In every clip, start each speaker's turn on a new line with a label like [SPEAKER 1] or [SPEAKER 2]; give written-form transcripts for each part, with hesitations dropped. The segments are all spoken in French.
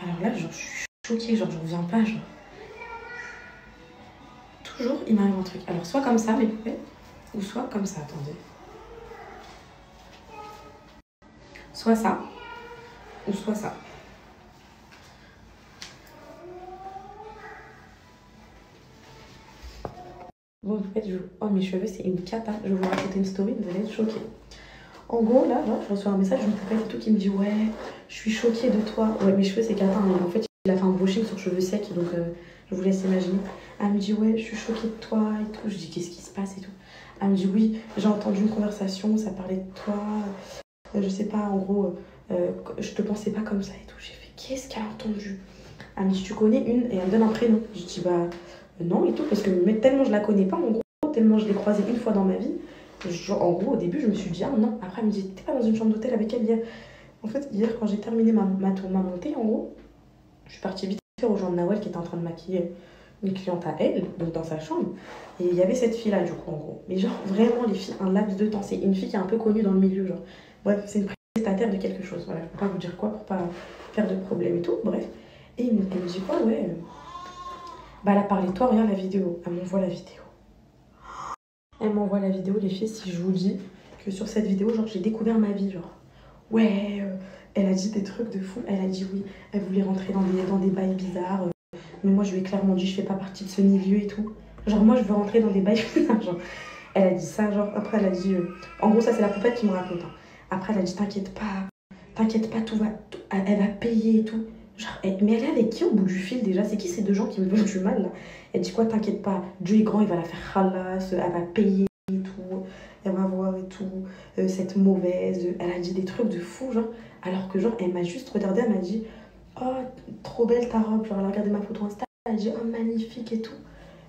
[SPEAKER 1] Alors là, genre, je suis choquée, genre, j'en reviens pas, genre. Toujours, il m'arrive un truc. Alors, soit comme ça, mes poupées, ou soit comme ça, attendez. Soit ça, ou soit ça. Bon, en fait, oh, mes cheveux, c'est une cata. Je vais vous raconter une story, vous allez être choqués. En gros, là, je reçois un message d'une poupée et tout qui me dit ouais, je suis choquée de toi. Ouais, mes cheveux, c'est cata. Hein. En fait, il a fait un brushing sur cheveux secs, donc je vous laisse imaginer. Elle me dit ouais, je suis choquée de toi et tout. Je dis qu'est-ce qui se passe et tout. Elle me dit oui, j'ai entendu une conversation, ça parlait de toi. Je sais pas, en gros, je te pensais pas comme ça et tout. J'ai fait qu'est-ce qu'elle a entendu. Elle me dit tu connais une et elle me donne un prénom. Je dis bah non et tout, parce que mais tellement je la connais pas, en gros, tellement je l'ai croisée une fois dans ma vie. En gros, au début, je me suis dit, ah non. Après, elle me dit, t'es pas dans une chambre d'hôtel avec elle hier? En fait, hier, quand j'ai terminé ma montée, en gros, je suis partie vite fait rejoindre Nawel qui était en train de maquiller une cliente à elle, donc dans sa chambre. Et il y avait cette fille-là, du coup, en gros. Mais genre, vraiment, les filles, un laps de temps. C'est une fille qui est un peu connue dans le milieu, genre. Bref, c'est une prestataire de quelque chose. Voilà, je peux pas vous dire quoi pour pas faire de problème et tout. Bref. Et elle me dit quoi, ouais. Bah, elle a parlé de toi, regarde la vidéo. Elle m'envoie la vidéo. Elle m'envoie la vidéo, les filles, si je vous dis que sur cette vidéo, genre, j'ai découvert ma vie, genre. Ouais, elle a dit des trucs de fou. Elle a dit oui, elle voulait rentrer dans des bails bizarres. Mais moi, je lui ai clairement dit, je fais pas partie de ce milieu et tout. Genre, moi, je veux rentrer dans des bails bizarres. Genre, elle a dit ça, genre, après, elle a dit... En gros, ça, c'est la poupette qui me raconte. Hein. Après, elle a dit, t'inquiète pas, tout va... elle va payer et tout. Genre, mais elle est avec qui au bout du fil déjà? C'est qui ces deux gens qui me veulent du mal là? Elle dit quoi, t'inquiète pas, Dieu est grand, il va la faire khalas, elle va payer et tout, elle va voir et tout, cette mauvaise. Elle a dit des trucs de fou, genre. Alors que, genre, elle m'a juste regardé, elle m'a dit, oh, trop belle ta robe. Genre, elle a regardé ma photo Insta, elle a dit, oh, magnifique et tout.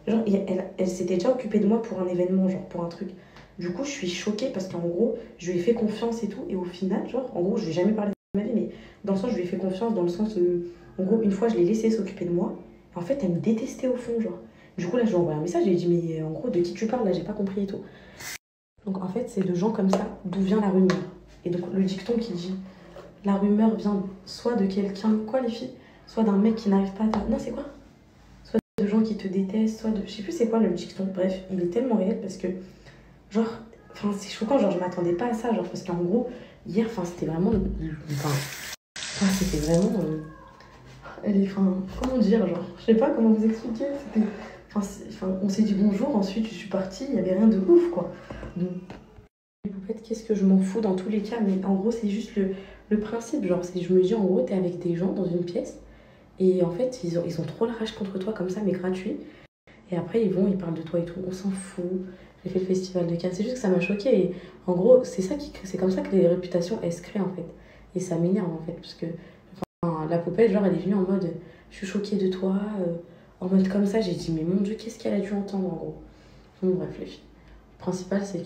[SPEAKER 1] Genre, elle s'était déjà occupée de moi pour un événement, genre, pour un truc. Du coup, je suis choquée parce qu'en gros, je lui ai fait confiance et tout. Et au final, genre, en gros, je lui ai jamais parlé de ma vie, mais dans le sens, je lui ai fait confiance, dans le sens, en gros, une fois, je l'ai laissé s'occuper de moi. En fait, elle me détestait au fond, genre. Du coup, là, je lui ai envoyé un message, je lui ai dit, mais en gros, de qui tu parles, là, j'ai pas compris et tout. Donc, en fait, c'est de gens comme ça d'où vient la rumeur. Et donc, le dicton qui dit, la rumeur vient soit de quelqu'un, quoi, les filles? Soit d'un mec qui n'arrive pas à... Non, c'est quoi? Soit de gens qui te détestent, soit de... Je sais plus c'est quoi le dicton. Bref, il est tellement réel parce que, genre, enfin, c'est choquant, genre, je m'attendais pas à ça, genre, parce qu'en gros, hier, enfin, c'était vraiment... Enfin, c'était vraiment... Enfin, comment dire, genre, je sais pas comment vous expliquer, c'était... Enfin, on s'est dit bonjour, ensuite je suis partie, il y avait rien de ouf, quoi. Donc, les poupettes, qu'est-ce que je m'en fous dans tous les cas, mais en gros, c'est juste le principe, genre, je me dis, en gros, t'es avec des gens dans une pièce, et en fait, ils ont trop la rage contre toi, comme ça, mais gratuit, et après, ils parlent de toi et tout, on s'en fout. J'ai fait le festival de Cannes, c'est juste que ça m'a choquée, et en gros, c'est comme ça que les réputations, elles se créent, en fait. Et ça m'énerve, en fait, parce que la poupette, genre, elle est venue en mode je suis choquée de toi, en mode comme ça. J'ai dit, mais mon Dieu, qu'est-ce qu'elle a dû entendre en gros? Bon, bref, les filles. Le principal, c'est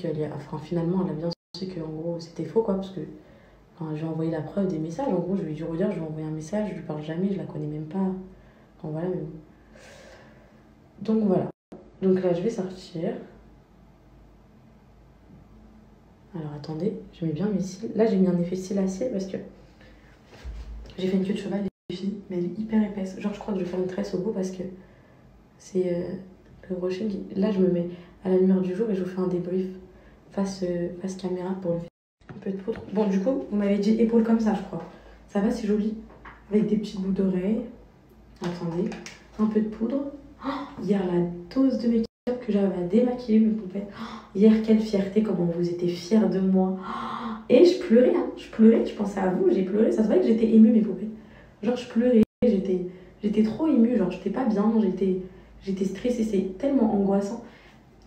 [SPEAKER 1] finalement, elle a bien su que en gros, c'était faux, quoi, parce que je lui ai envoyé la preuve des messages. En gros, je lui ai dit, regarde, je lui ai envoyé un message, je lui parle jamais, je la connais même pas. Enfin, voilà, mais bon. Donc, voilà. Donc là, je vais sortir. Alors, attendez, je mets bien mes cils. Là, j'ai mis un effet cils à cils parce que j'ai fait une queue de cheval, les filles, mais elle est hyper épaisse. Genre, je crois que je vais faire une tresse au bout parce que c'est le brushing. Là, je me mets à la lumière du jour et je vous fais un débrief face caméra pour le faire. Un peu de poudre. Bon, du coup, vous m'avez dit épaules comme ça, je crois. Ça va, c'est joli. Avec des petites boucles d'oreilles. Attendez. Un peu de poudre. Oh, hier, la dose de make-up que j'avais à démaquiller mes poupettes. Oh, hier, quelle fierté, comment vous étiez fiers de moi. Oh, et je pleurais, hein. Je pleurais, je pensais à vous, j'ai pleuré. Ça se voit que j'étais émue, mes poupettes. Genre, je pleurais, j'étais trop émue. Genre, j'étais pas bien, j'étais stressée. C'est tellement angoissant.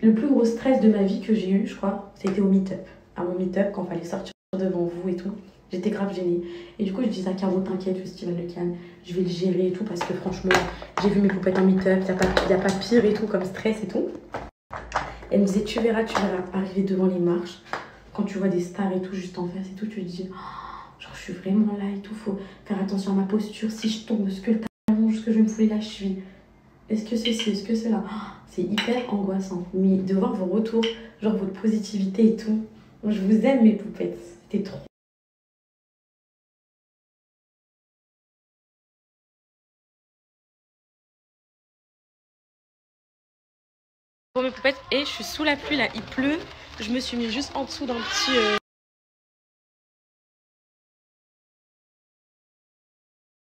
[SPEAKER 1] Le plus gros stress de ma vie que j'ai eu, je crois, c'était au meet-up. À mon meet-up, quand il fallait sortir devant vous et tout. J'étais grave gênée. Et du coup, je disais à Caro, t'inquiète, le festival de Cannes, je vais le gérer et tout, parce que franchement, j'ai vu mes poupettes en meet-up, il n'y a pas pire et tout, comme stress et tout. Elle me disait, tu verras, arriver devant les marches, quand tu vois des stars et tout, juste en face et tout, tu te dis, oh, genre, je suis vraiment là et tout, faut faire attention à ma posture, si je tombe, est-ce que le talon, est-ce que je vais me fouler la cheville? Est-ce que c'est ci, est-ce que c'est là? C'est hyper angoissant. Mais de voir vos retours, genre votre positivité et tout. Je vous aime, mes poupettes. C'était trop Pour mes poupettes, et je suis sous la pluie là, il pleut. Je me suis mis juste en dessous d'un petit...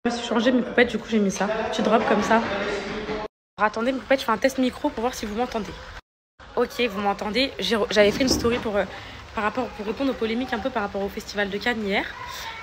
[SPEAKER 1] Je me suis changé mes poupettes, du coup j'ai mis ça. Petit drop comme ça. Alors, attendez mes poupettes, je fais un test micro pour voir si vous m'entendez. Ok, vous m'entendez. J'avais fait une story pour répondre aux polémiques un peu par rapport au festival de Cannes hier.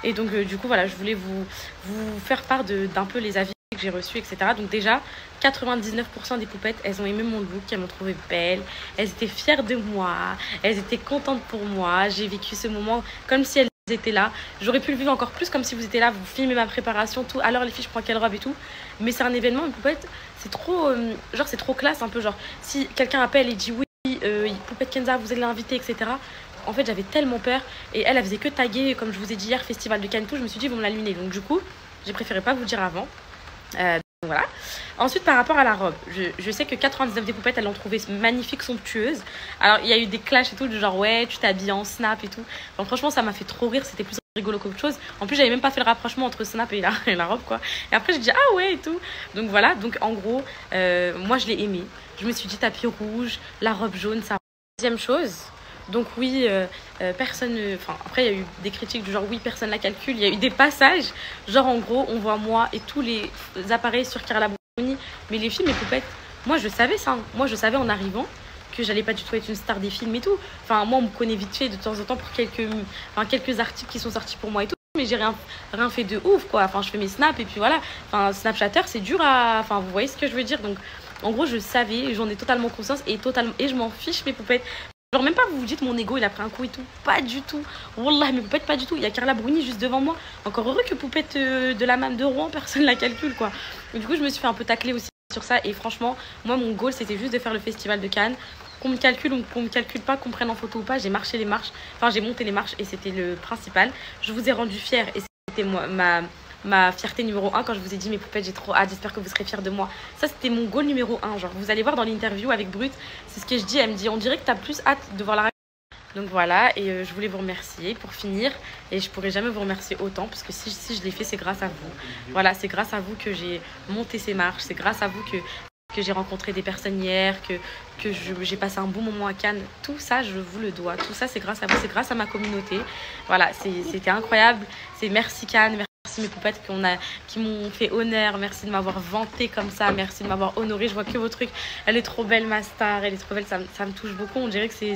[SPEAKER 1] Et donc du coup voilà, je voulais vous faire part d'un peu les avis que j'ai reçus, etc. Donc déjà, 99% des poupettes, elles ont aimé mon look, elles m'ont trouvée belle, elles étaient fières de moi, elles étaient contentes pour moi. J'ai vécu ce moment comme si elles étaient là. J'aurais pu le vivre encore plus comme si vous étiez là, vous filmez ma préparation, tout. Alors les filles, je prends quelle robe et tout. Mais c'est un événement, une poupette, c'est trop, genre c'est trop classe un peu. Genre si quelqu'un appelle et dit oui, Poupette Kenza, vous allez l'inviter, etc. En fait, j'avais tellement peur. Et elle faisait que taguer, comme je vous ai dit hier, Festival de Cannes, tout. Je me suis dit, ils vont me l'allumer. Donc, du coup, j'ai préféré pas vous dire avant. Donc, voilà. Ensuite, par rapport à la robe, je sais que 99 des poupettes, elles l'ont trouvée magnifique, somptueuse. Alors, il y a eu des clashs et tout, du genre, ouais, tu t'habilles en snap et tout. Donc, franchement, ça m'a fait trop rire. C'était plus rigolo qu'autre chose. En plus, j'avais même pas fait le rapprochement entre snap et la robe, quoi. Et après, j'ai dit, ah ouais, et tout. Donc, voilà. Donc, en gros, moi, je l'ai aimé. Je me suis dit, tapis rouge, la robe jaune, ça. Deuxième chose, donc oui, personne... Enfin, après, il y a eu des critiques du genre, oui, personne la calcule. Il y a eu des passages, genre, en gros, on voit moi et tous les appareils sur Carla Bruni. Mais les films, les poupettes, moi, je savais ça. Moi, je savais en arrivant que j'allais pas du tout être une star des films et tout. Enfin, moi, on me connaît vite fait de temps en temps pour quelques articles qui sont sortis pour moi et tout. Mais j'ai rien fait de ouf, quoi. Enfin, je fais mes snaps et puis voilà. Enfin, Snapchatter, c'est dur à... Enfin, vous voyez ce que je veux dire. Donc, en gros, je savais, j'en ai totalement conscience et je m'en fiche, mes poupettes. Genre, même pas vous vous dites, mon ego, il a pris un coup et tout. Pas du tout. Wallah, mes poupettes, pas du tout. Il y a Carla Bruni juste devant moi. Encore heureux que poupette de la MAM de Rouen, personne la calcule, quoi. Et du coup, je me suis fait un peu tacler aussi sur ça. Et franchement, moi, mon goal, c'était juste de faire le festival de Cannes. Qu'on me calcule ou qu'on me calcule pas, qu'on me prenne en photo ou pas, j'ai marché les marches. Enfin, j'ai monté les marches et c'était le principal. Je vous ai rendu fière et c'était ma fierté numéro 1 quand je vous ai dit mes poupettes, j'ai trop hâte, j'espère que vous serez fiers de moi. Ça, c'était mon goal numéro 1. Genre, vous allez voir dans l'interview avec Brut, c'est ce que je dis. Elle me dit, on dirait que tu as plus hâte de voir la réaction. Donc voilà, et je voulais vous remercier pour finir. Et je pourrais jamais vous remercier autant parce que si je l'ai fait, c'est grâce à vous. Voilà, c'est grâce à vous que j'ai monté ces marches. C'est grâce à vous que j'ai rencontré des personnes hier, que j'ai passé un bon moment à Cannes. Tout ça, je vous le dois. Tout ça, c'est grâce à vous, c'est grâce à ma communauté. Voilà, c'était incroyable. C'est merci Cannes, merci mes poupettes qui m'ont fait honneur. Merci de m'avoir vanté comme ça. Merci de m'avoir honoré. Je vois que vos trucs. Elle est trop belle, ma star. Elle est trop belle. Ça me touche beaucoup. On dirait que c'est